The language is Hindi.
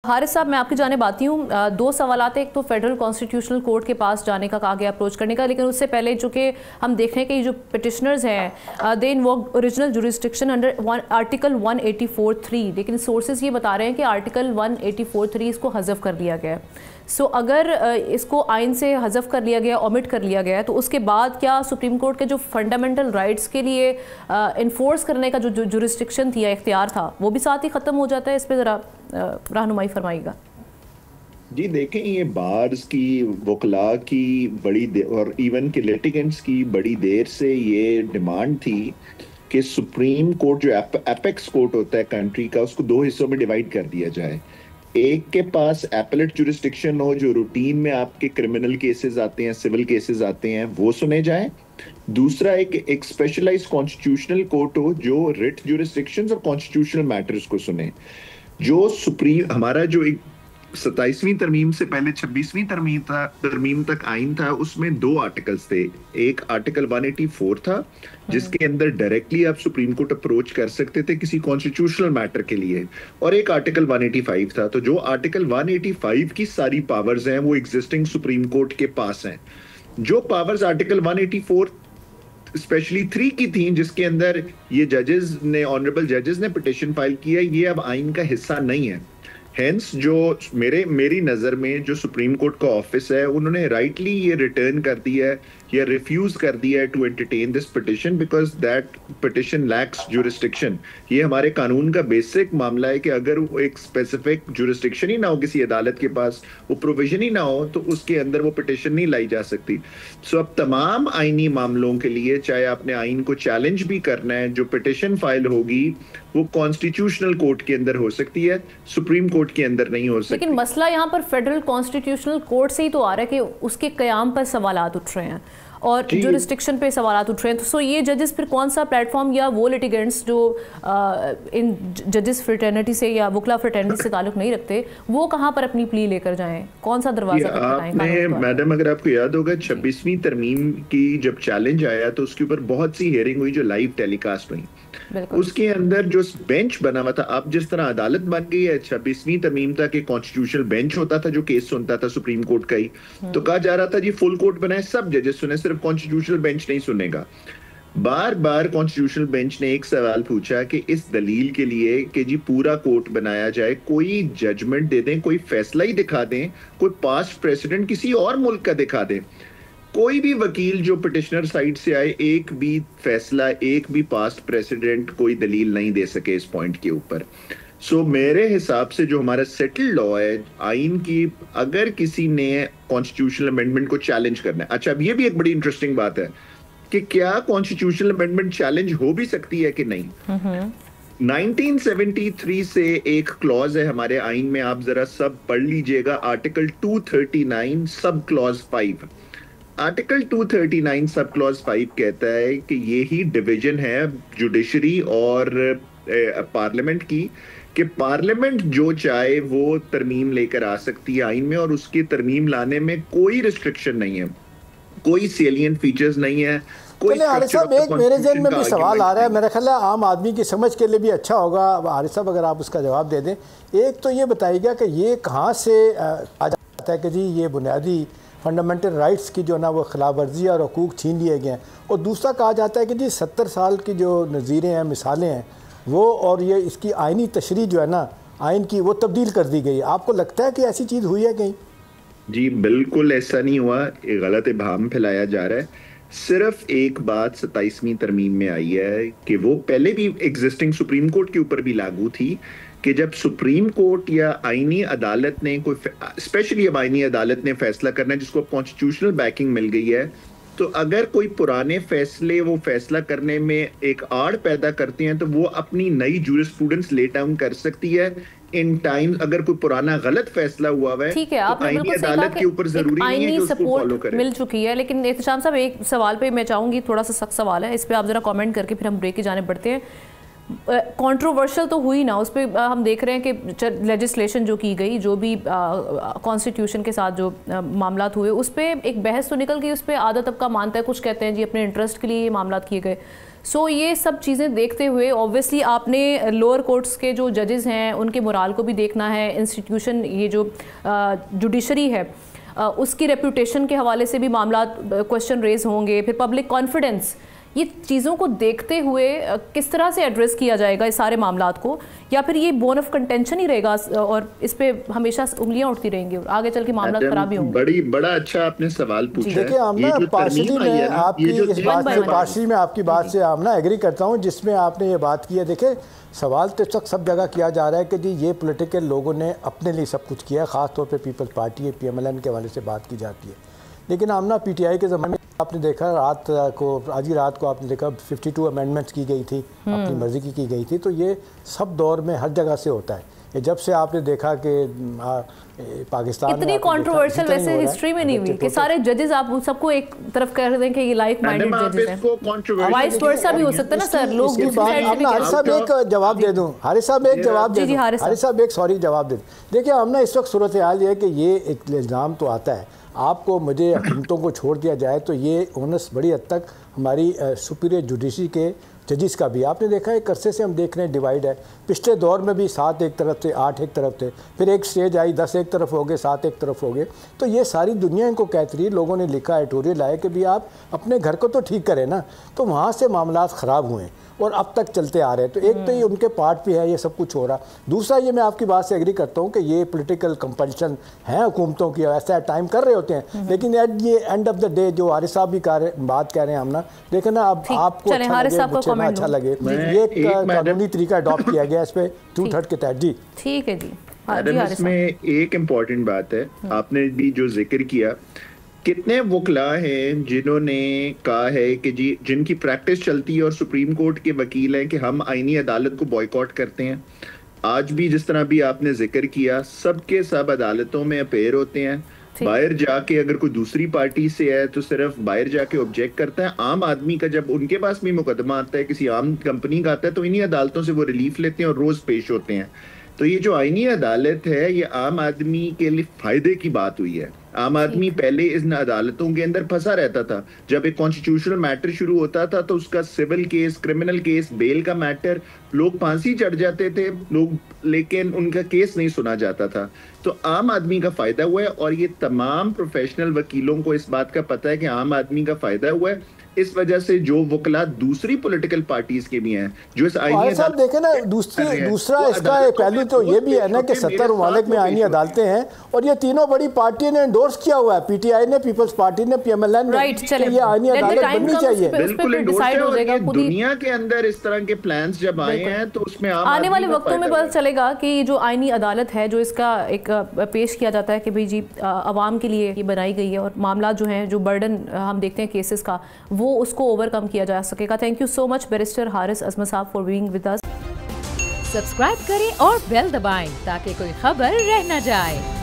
हारिस साहब, मैं आपकी जानिब आती हूँ। दो सवालात हैं। एक तो फेडरल कॉन्स्टिट्यूशनल कोर्ट के पास जाने का कहा गया, अप्रोच करने का, लेकिन उससे पहले जो कि हम देख रहे हैं कि जो पिटिशनर्स हैं they invoke original jurisdiction under article 184(3), लेकिन सोर्सेज ये बता रहे हैं कि आर्टिकल 184(3) इसको हज़फ कर लिया गया है। सो अगर इसको आइन से हज़फ कर लिया गया, ओमिट कर लिया गया, तो उसके बाद क्या सुप्रीम कोर्ट के जो फंडामेंटल राइट्स के लिए इन्फोर्स करने का जो जुरिस्डिक्शन थी या इख्तियार था वो भी साथ ही ख़त्म हो जाता है? इस पर ज़रा रहनुमाई फरमाइएगा। जी देखें, ये बार्स की, वकला की बड़ी और इवन के लिटिगेंट्स की बड़ी देर से ये डिमांड थी कि सुप्रीम कोर्ट जो एपेक्स कोर्ट होता है कंट्री का, उसको दो हिस्सों में डिवाइड कर दिया जाए। एक के पास एपेलेट जुरिस्डिक्शन हो, जो रूटीन में आपके क्रिमिनल केसेस आते हैं, सिविल केसेस आते हैं, वो सुने जाएं। दूसरा एक स्पेशलाइज्ड कॉन्स्टिट्यूशनल कोर्ट हो जो रिट जुरिस्डिक्शंस और कॉन्स्टिट्यूशनल मैटर्स को सुने। जो सुप्रीम हमारा जो एक 27वीं तरमीम से पहले 26वीं तरमीम तक आइन था, उसमें दो आर्टिकल्स थे। एक आर्टिकल 184 था जिसके अंदर डायरेक्टली आप सुप्रीम कोर्ट अप्रोच कर सकते थे किसी कॉन्स्टिट्यूशनल मैटर के लिए, और एक आर्टिकल 185 था। तो जो आर्टिकल 185 की सारी पावर्स हैं वो एग्जिस्टिंग सुप्रीम कोर्ट के पास हैं। जो पावर्स आर्टिकल 184 स्पेशली 3 की थी, जिसके अंदर ये जजेस ने, ऑनरेबल जजेस ने पिटिशन फाइल किया, ये अब आइन का हिस्सा नहीं है। हेंस जो मेरी नजर में जो सुप्रीम कोर्ट का ऑफिस है, उन्होंने राइटली ये रिटर्न कर दिया है या रिफ्यूज कर दिया है to entertain this petition, because that petition lacks jurisdiction. ये हमारे कानून का बेसिक मामला है कि अगर वो एक स्पेसिफिक जुरिस्डिक्शन ही ना हो किसी अदालत के पास, वो प्रोविजन ही ना हो, तो उसके अंदर वो पिटिशन नहीं लाई जा सकती। सो अब तमाम आईनी मामलों के लिए, चाहे आपने आइन को चैलेंज भी करना है, जो पिटिशन फाइल होगी वो कॉन्स्टिट्यूशनल कोर्ट के अंदर हो सकती है, सुप्रीम कोर्ट के अंदर नहीं हो सकती। लेकिन मसला यहाँ पर फेडरल कॉन्स्टिट्यूशनल कोर्ट से ही तो आ रहा है कि उसके कयाम पर सवालात उठ रहे हैं और जुरिस्डिक्शन पे सवालात उठ रहे हैं। तो सो ये जजेस फिर कौन सा प्लेटफॉर्म, या वो लिटिगेंट्स जो इन जजेस फ्रेटर्निटी से या वकला फ्रेटर्निटी से ताल्लुक नहीं रखते, वो कहाँ पर अपनी प्ली लेकर जाएं? कौन सा दरवाजा आपने, मैडम अगर आपको याद होगा, 26वीं तरमीम की जब चैलेंज आया तो उसके ऊपर बहुत सी हियरिंग हुई जो लाइव टेलीकास्ट हुई। उसके अंदर जो बेंच बना हुआ था, अब जिस तरह अदालत बन गई है, 26वीं तरमीम तक एक कॉन्स्टिट्यूशनल बेंच होता था जो केस सुनता था सुप्रीम कोर्ट का ही, तो कहा जा रहा था जी फुल कोर्ट बनाए, सब जजेस सुने, सिर्फ कॉन्स्टिट्यूशनल बेंच नहीं सुनेगा। बार बार कॉन्स्टिट्यूशनल बेंच ने एक सवाल पूछा कि इस दलील के लिए कि जी पूरा कोर्ट बनाया जाए, कोई जजमेंट दे दें, कोई फैसला ही दिखा दें, कोई पास्ट प्रेसिडेंट किसी और मुल्क का दिखा दें। कोई भी वकील जो पिटिशनर साइड से आए, एक भी फैसला, एक भी पास्ट प्रेसिडेंट, कोई दलील नहीं दे सके इस पॉइंट के ऊपर। सो मेरे हिसाब से जो हमारा सेटल्ड लॉ है आइन की, अगर किसी ने कॉन्स्टिट्यूशनल अमेंडमेंट को चैलेंज करना है, अच्छा अब ये भी एक बड़ी इंटरेस्टिंग बात है कि क्या कॉन्स्टिट्यूशनल अमेंडमेंट चैलेंज हो भी सकती है कि नहीं। 1973 से एक क्लॉज है हमारे आइन में, आप जरा सब पढ़ लीजिएगा, article 239 sub clause 5। Article 239 sub clause 5 कहता है कि यही डिवीजन है जुडिशरी और पार्लियामेंट की, कि पार्लियामेंट जो चाहे वो तरमीम लेकर आ सकती है आइन में, और उसकी तरमीम लाने में कोई रिस्ट्रिक्शन नहीं है, कोई सेलिएंट फीचर्स नहीं है। हारिस साहब, एक मेरे जहन में भी सवाल आ रहा है, मेरा ख्याल है आम आदमी की समझ के लिए भी अच्छा होगा, हारिस साहब अगर आप उसका जवाब दे दें। एक तो ये बताइएगा कि ये कहाँ से आ जाता है कि जी ये बुनियादी फंडामेंटल राइट्स की जो ना वो खिलाफ वर्जी और हकूक़ छीन लिए गए हैं, और दूसरा कहा जाता है कि जी 70 साल की जो नज़ीरें हैं, मिसालें हैं वो, और ये इसकी आइनी तशरीह जो है ना आइन की, वो तब्दील कर दी गई। आपको लगता है कि ऐसी चीज़ हुई है कहीं? जी बिल्कुल ऐसा नहीं हुआ, एक गलत इबाहम फैलाया जा रहा है। सिर्फ एक बात 27वीं तरमीम में आई है कि वो पहले भी एग्जिस्टिंग सुप्रीम कोर्ट के ऊपर भी लागू थी, कि जब सुप्रीम कोर्ट या आईनी अदालत ने कोई, स्पेशली अब आईनी अदालत ने फैसला करना है जिसको कॉन्स्टिट्यूशनल बैकिंग मिल गई है, तो अगर कोई पुराने फैसले वो फैसला करने में एक आड़ पैदा करते हैं, तो वो अपनी नई जूरिस्प्रूडेंस ले डाउन कर सकती है इन टाइम। अगर कोई पुराना गलत फैसला हुआ है, ठीक है, तो आईनी अदालत के ऊपर जरूरी नहीं है कि उसको फॉलो करें। मिल चुकी है। लेकिन एहतशाम साहब, एक सवाल पे मैं चाहूंगी, थोड़ा सा सख्त सवाल है, इस पे आप जरा कमेंट करके फिर हम ब्रेक की जाने बढ़ते हैं। कंट्रोवर्शियल तो हुई ना, उस पर हम देख रहे हैं कि लेजिस्लेशन जो की गई, जो भी कॉन्स्टिट्यूशन के साथ जो मामलात हुए, उस पर एक बहस तो निकल गई, उस पर आधा तबका मानता है, कुछ कहते हैं जी अपने इंटरेस्ट के लिए ये मामलात किए गए। सो ये सब चीज़ें देखते हुए ऑब्वियसली आपने लोअर कोर्ट्स के जो जजेस हैं उनके मोराल को भी देखना है, इंस्टीट्यूशन ये जो जुडिशरी है उसकी रेपुटेशन के हवाले से भी मामला क्वेश्चन रेज होंगे, फिर पब्लिक कॉन्फिडेंस, ये चीज़ों को देखते हुए किस तरह से एड्रेस किया जाएगा इस सारे मामलात को, या फिर ये बोन ऑफ कंटेंशन ही रहेगा और इस पे हमेशा उंगलियां उठती रहेंगी और आगे चल के मामला खराब ही होंगे। बड़ा अच्छा आपने सवाल पूछा। देखिए आमना, पार्शली में आपकी बात से आमना एग्री करता हूँ जिसमें आपने ये बात की है। देखिए सवाल तो सब जगह किया जा रहा है कि जी ये पॉलिटिकल लोगों ने अपने लिए सब कुछ किया है, ख़ासतौर पे पीपल्स पार्टी है, PMLN के हवाले से बात की जाती है। लेकिन आमना PTI के ज़माने में आपने देखा आज ही रात को आपने देखा 52 अमेंडमेंट्स की गई थी, अपनी मर्जी की गई थी। तो ये सब दौर में हर जगह से होता है। ये जब से आपने देखा कि पाकिस्तान इतनी कंट्रोवर्शियल वैसे हिस्ट्री में नहीं हुई कि सारे जजेस आप सबको एक तरफ कह दें कि ये लाइक माइंडेड जजेस हैं। वाइस वर्सा भी हो सकता है ना सर, लोग हारिस साहब एक जवाब दे दूं, हारिस साहब एक जवाब दे दूं, हारिस साहब एक सॉरी जवाब दे दूं। देखिए हमने इस वक्त सूरत हाल ये है कि ये एक इल्ज़ाम तो आता है, आपको मुझे हुकूमतों को छोड़ दिया जाए तो ये ओनस बड़ी हद तक हमारी सुपीरियर जुडिशरी के जजिस का भी। आपने देखा है अरसे से हम देख रहे हैं डिवाइड है। पिछले दौर में भी 7 एक तरफ थे, 8 एक तरफ थे, फिर एक स्टेज आई 10 एक तरफ हो गए, 7 एक तरफ हो गए। तो ये सारी दुनिया इनको कहती रही, लोगों ने लिखा एडिटोरियल आया कि भी आप अपने घर को तो ठीक करें ना। तो वहाँ से मामलात ख़राब हुए और अब तक चलते आ रहे हैं। तो एक तो ये उनके पार्ट भी है, ये सब कुछ हो रहा। दूसरा ये मैं आपकी बात से एग्री करता हूँ कि ये पॉलिटिकल कंपल्शन है हुकूमतों की, ऐसा टाइम कर रहे होते हैं। लेकिन ये एंड ऑफ द डे जो हारिस साहब भी बात कह रहे हैं हम ना, देखें ना अब आपको अच्छा लगे ये कानूनी तरीका अडॉप्ट किया गया इस पे 2/3 के तहत। जी ठीक है जी। इसमें एक इम्पॉर्टेंट बात है, आपने भी जो जिक्र किया, कितने वकला हैं जिन्होंने कहा है कि जी जिनकी प्रैक्टिस चलती है और सुप्रीम कोर्ट के वकील हैं कि हम आईनी अदालत को बॉयकॉट करते हैं। आज भी जिस तरह भी आपने जिक्र किया, सबके सब अदालतों में अपेयर होते हैं। बाहर जाके अगर कोई दूसरी पार्टी से है तो सिर्फ बाहर जाके ऑब्जेक्ट करता है। आम आदमी का जब उनके पास भी मुकदमा आता है, किसी आम कंपनी का आता है, तो इन्हीं अदालतों से वो रिलीफ लेते हैं और रोज पेश होते हैं। तो ये जो आईनी अदालत है ये आम आदमी के लिए फायदे की बात हुई है। आम आदमी पहले इन अदालतों के अंदर फंसा रहता था। जब एक कॉन्स्टिट्यूशनल मैटर शुरू होता था तो उसका civil case, criminal case, bail का मैटर, लोग फांसी चढ़ जाते थे लोग, लेकिन उनका केस नहीं सुना जाता था। तो आम आदमी का फायदा हुआ है और ये तमाम प्रोफेशनल वकीलों को इस बात का पता है कि आम आदमी का फायदा हुआ है। इस वजह से जो वकला दूसरी पॉलिटिकल पार्टीज के भी हैं जो इस आईनी साहब देखें ना, दूसरा इसका पहलू तो ये भी है ना कि 70 ममालिक में आईनी अदालतें हैं और ये तीनों बड़ी पार्टियों ने एंडोर्स किया हुआ है, PTI ने, पीपल्स पार्टी ने, PMLN ने, ये आईनी अदालत बननी चाहिए। बिल्कुल दुनिया के अंदर इस तरह के प्लान्स जब आए हैं तो उसमें आने वाले वक्तों में पता चलेगा कि जो आईनी अदालत है जो इसका एक पेश किया जाता है कि भाई जी आवाम के लिए ये बनाई गई है और मामला जो है जो बर्डन हम देखते हैं केसेस का वो उसको ओवरकम किया जा सकेगा। Thank you so much barrister Haris Azmat sahab for being with us. Subscribe करें और बेल दबाएं ताकि कोई खबर रह न जाए।